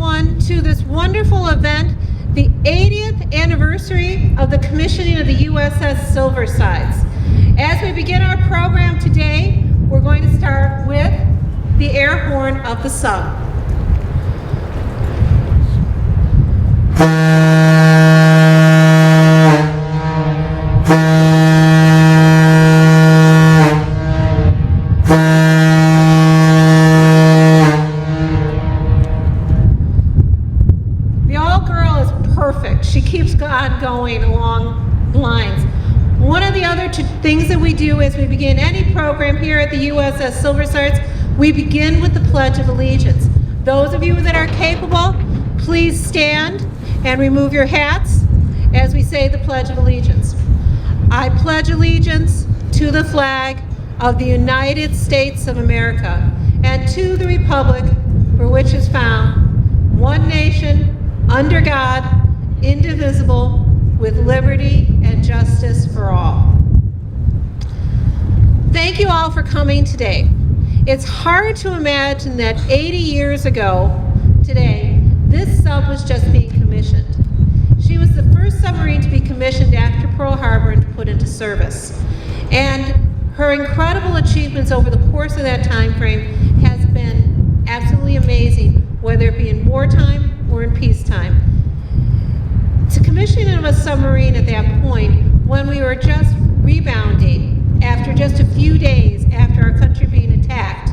everyone to this wonderful event, the 80th anniversary of the commissioning of the USS Silversides. As we begin our program today, we're going to start with the air horn of the sub. Going along lines. One of the other things that we do as we begin any program here at the USS Silversides, we begin with the Pledge of Allegiance. Those of you that are capable, please stand and remove your hats as we say the Pledge of Allegiance. I pledge allegiance to the flag of the United States of America and to the republic for which is found one nation, under God, indivisible, with liberty and justice for all. Thank you all for coming today. It's hard to imagine that 80 years ago today, this sub was just being commissioned. She was the first submarine to be commissioned after Pearl Harbor and to put into service. And her incredible achievements over the course of that time frame has been absolutely amazing, whether it be in wartime or in peacetime. To commissioning of a submarine at that point, when we were just rebounding after just a few days after our country being attacked,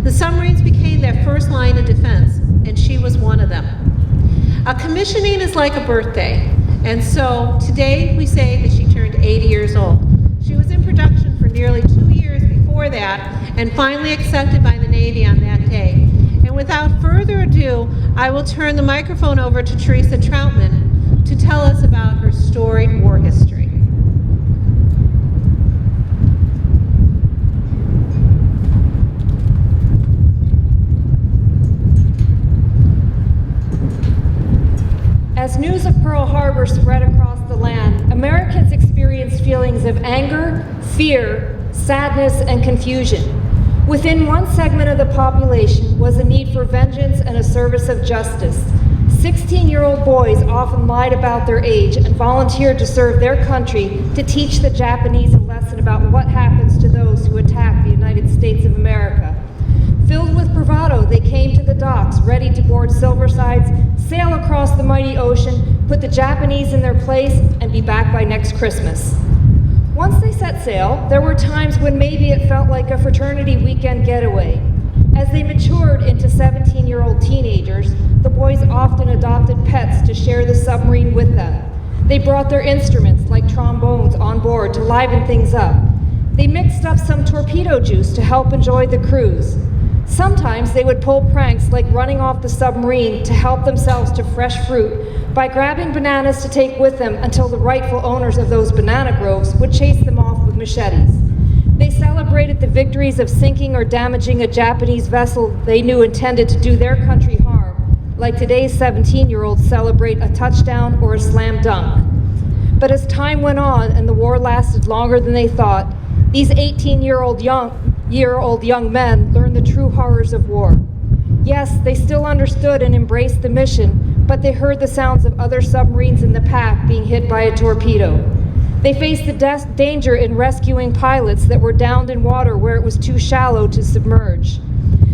the submarines became their first line of defense, and she was one of them. A commissioning is like a birthday, and so today we say that she turned 80 years old. She was in production for nearly 2 years before that, and finally accepted by the Navy on that day. And without further ado, I will turn the microphone over to Teresa Troutman to tell us about her storied war history. As news of Pearl Harbor spread across the land, Americans experienced feelings of anger, fear, sadness, and confusion. Within one segment of the population was a need for vengeance and a service of justice. 16-year-old boys often lied about their age and volunteered to serve their country to teach the Japanese a lesson about what happens to those who attack the United States of America. Filled with bravado, they came to the docks, ready to board Silversides, sail across the mighty ocean, put the Japanese in their place, and be back by next Christmas. Once they set sail, there were times when maybe it felt like a fraternity weekend getaway. As they matured into 17-year-old teenagers, the boys often adopted pets to share the submarine with them. They brought their instruments, like trombones, on board to liven things up. They mixed up some torpedo juice to help enjoy the cruise. Sometimes they would pull pranks like running off the submarine to help themselves to fresh fruit by grabbing bananas to take with them until the rightful owners of those banana groves would chase them off with machetes. They celebrated the victories of sinking or damaging a Japanese vessel they knew intended to do their country harm, like today's 17-year-olds celebrate a touchdown or a slam dunk. But as time went on and the war lasted longer than they thought, these 18-year-old young men learned the true horrors of war. Yes, they still understood and embraced the mission, but they heard the sounds of other submarines in the pack being hit by a torpedo. They faced the danger in rescuing pilots that were downed in water where it was too shallow to submerge.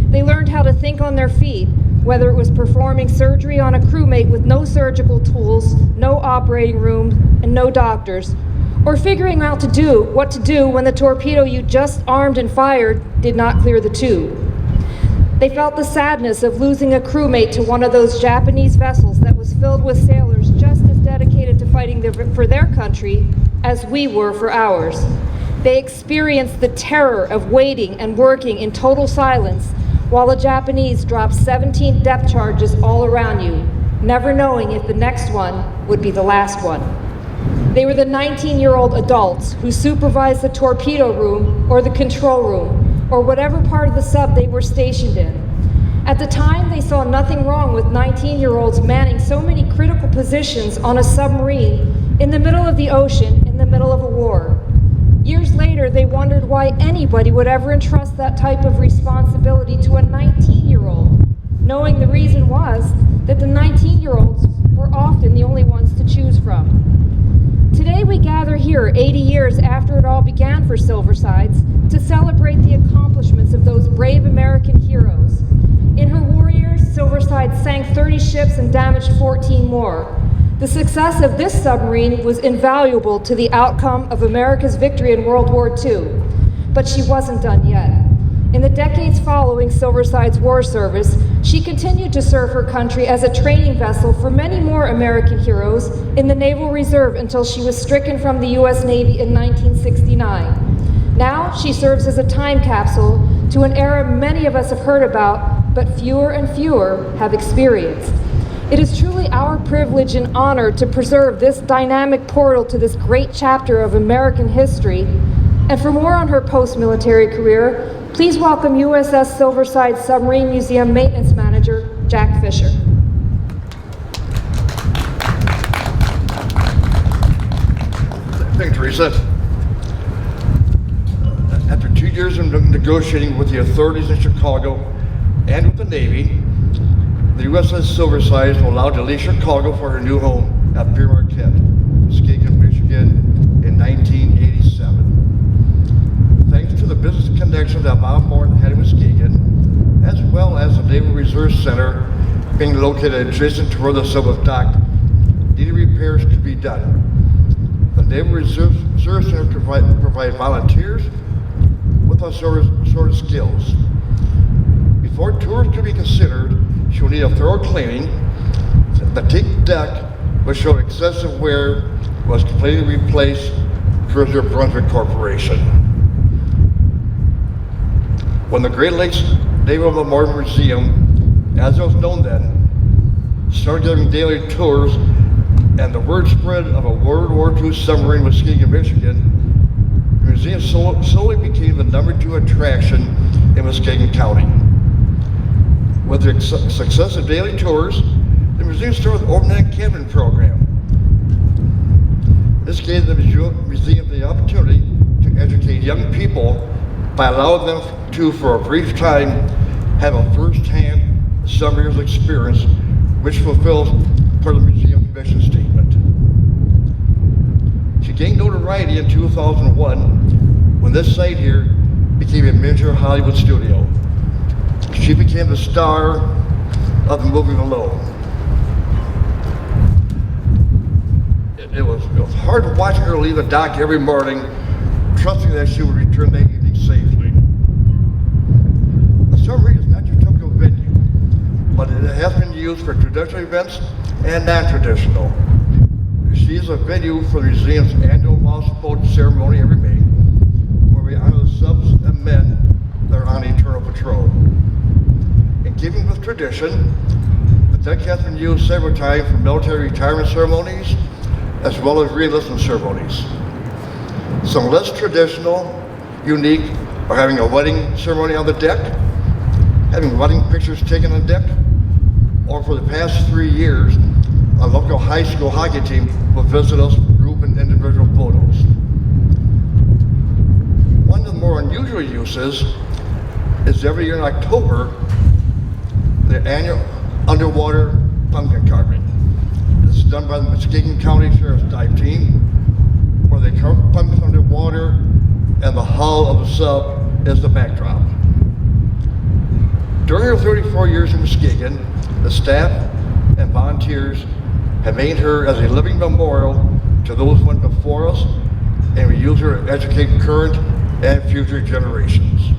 They learned how to think on their feet, whether it was performing surgery on a crewmate with no surgical tools, no operating room, and no doctors, or figuring out what to do when the torpedo you just armed and fired did not clear the tube. They felt the sadness of losing a crewmate to one of those Japanese vessels that was filled with sailors just as dedicated to fighting for their country as we were for ours. They experienced the terror of waiting and working in total silence while the Japanese dropped 17 depth charges all around you, never knowing if the next one would be the last one. They were the 19-year-old adults who supervised the torpedo room or the control room or whatever part of the sub they were stationed in. At the time, they saw nothing wrong with 19-year-olds manning so many critical positions on a submarine in the middle of the ocean, in the middle of a war. Years later, they wondered why anybody would ever entrust that type of responsibility to a 19-year-old. knowing the reason was that the 19-year-olds were often the only ones to choose from. Today we gather here 80 years after it all began for Silversides to celebrate the accomplishments of those brave American heroes. In her warriors, Silverside sank 30 ships and damaged 14 more. The success of this submarine was invaluable to the outcome of America's victory in World War II. But she wasn't done yet. In the decades following Silverside's war service, she continued to serve her country as a training vessel for many more American heroes in the Naval Reserve until she was stricken from the U.S. Navy in 1969. Now she serves as a time capsule to an era many of us have heard about, but fewer and fewer have experienced. It is truly our privilege and honor to preserve this dynamic portal to this great chapter of American history. And for more on her post-military career, please welcome USS Silversides Submarine Museum Maintenance Manager, Jack Fisher. Thanks, Teresa. After 2 years of negotiating with the authorities in Chicago and with the Navy, the USS Silversides will allow to leave Chicago for her new home at Pier Marquette, Muskegon, Michigan, in 1987. Thanks to the business connections that Bob Morton had in Muskegon, as well as the Naval Reserve Center being located adjacent to where the sub was docked, needed repairs could be done. The Naval Reserve Center provide volunteers with all sort of skills. Before tours could be considered, she will need a thorough cleaning. The teak deck, which showed excessive wear, was completely replaced through the Brunswick Corporation. When the Great Lakes Naval Memorial Museum, as it was known then, started giving daily tours, and the word spread of a World War II submarine in Muskegon, Michigan, the museum slowly became the #2 attraction in Muskegon County. With the success of daily tours, the museum started the overnight camping program. This gave the museum the opportunity to educate young people by allowing them to, for a brief time, have a first-hand submariner's experience, which fulfills part of the museum's mission statement. She gained notoriety in 2001 when this site here became a major Hollywood studio. She became the star of the movie Alone. It was hard watching her leave the dock every morning, trusting that she would return that evening safely. The submarine is not your typical venue, but it has been used for traditional events and non-traditional. She is a venue for the museum's annual lost boat ceremony every May, where we honor the subs and men that are on eternal patrol. In keeping with tradition, the deck has been used several times for military retirement ceremonies, as well as re-enlistment ceremonies. Some less traditional, unique, are having a wedding ceremony on the deck, having wedding pictures taken on deck, or for the past 3 years, a local high school hockey team will visit us for group and individual photos. One of the more unusual uses is every year in October, the annual underwater pumpkin carving. This is done by the Muskegon County Sheriff's Dive Team, where they carve pumpkins underwater and the hull of the sub is the backdrop. During her 34 years in Muskegon, the staff and volunteers have made her as a living memorial to those who went before us, and we use her to educate current and future generations.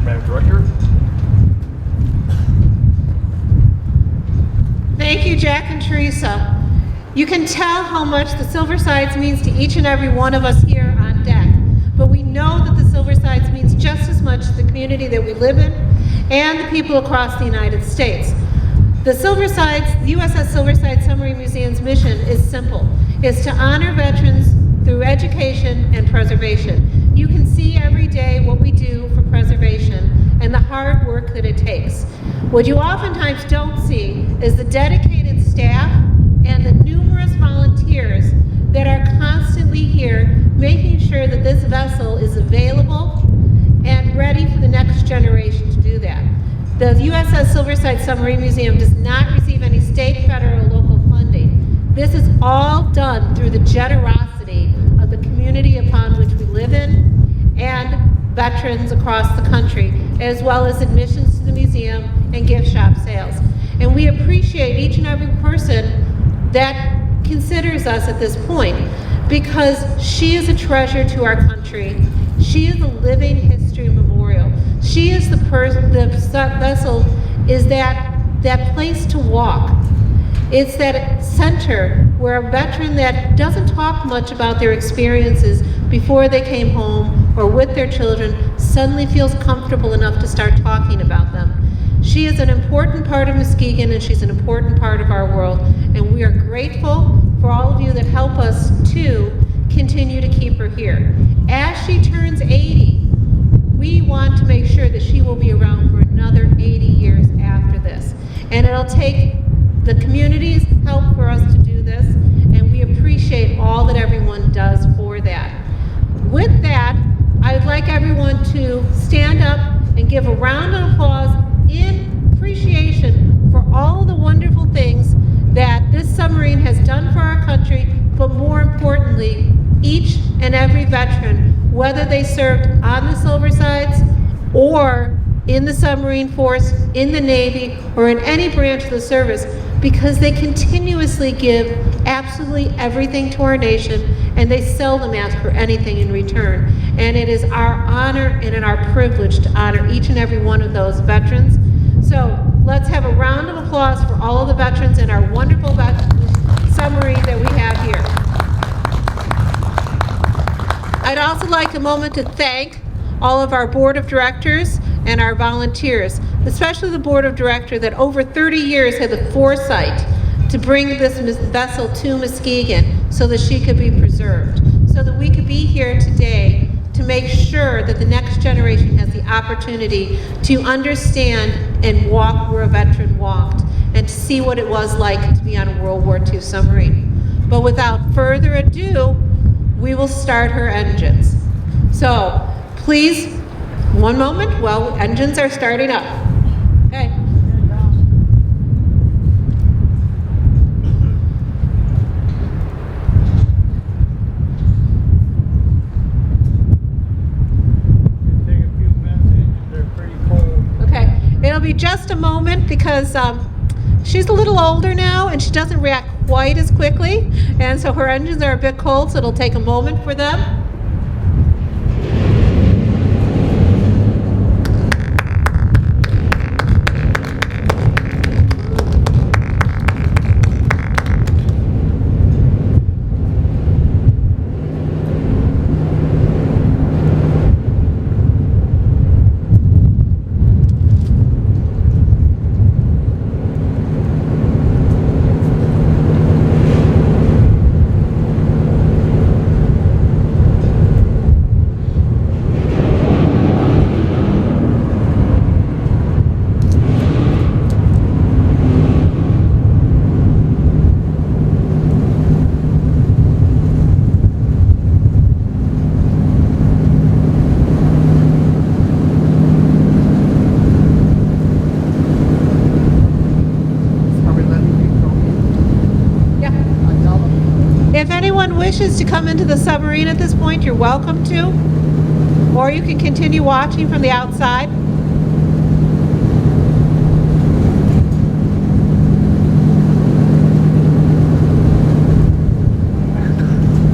Madam Director. Thank you, Jack and Teresa. You can tell how much the Silversides means to each and every one of us here on deck, but we know that the Silversides means just as much to the community that we live in and the people across the United States. The USS Silverside Submarine Museum's mission is simple. It's to honor veterans through education and preservation. You can see every day what we do for preservation and the hard work that it takes. What you oftentimes don't see is the dedicated staff and the numerous volunteers that are constantly here making sure that this vessel is available and ready for the next generation to do that. The USS Silversides Submarine Museum does not receive any state, federal, or local funding. This is all done through the generosity of the community upon which we live in and veterans across the country, as well as admissions to the museum and gift shop sales. And we appreciate each and every person that considers us at this point, because she is a treasure to our country. She is a living history memorial. She is the vessel is that place to walk. It's that center where a veteran that doesn't talk much about their experiences before they came home or with their children suddenly feels comfortable enough to start talking about them. She is an important part of Muskegon, and she's an important part of our world, and we are grateful for all of you that help us to continue to keep her here. As she turns 80, we want to make sure that she will be around for another 80 years after this. And it'll take the community's help for us to do this, and we appreciate all that everyone does for that. With that, I would like everyone to stand up and give a round of applause in appreciation for all the wonderful things that this submarine has done for our country, but more importantly, each and every veteran, whether they served on the Silversides or in the submarine force, in the Navy, or in any branch of the service, because they continuously give absolutely everything to our nation, and they seldom ask for anything in return. And it is our honor and our privilege to honor each and every one of those veterans. So let's have a round of applause for all of the veterans and our wonderful submarine that we have here. I'd also like a moment to thank all of our board of directors and our volunteers, especially the board of directors that over 30 years had the foresight to bring this vessel to Muskegon so that she could be preserved, so that we could be here today to make sure that the next generation has the opportunity to understand and walk where a veteran walked and to see what it was like to be on a World War II submarine. But without further ado, we will start her engines. So please, one moment while engines are starting up. Okay. Take a few minutes, they're pretty cold. Okay, it'll be just a moment because she's a little older now and she doesn't react quite as quickly, and so her engines are a bit cold, so it'll take a moment for them. If anyone wishes to come into the submarine at this point, you're welcome to, or you can continue watching from the outside.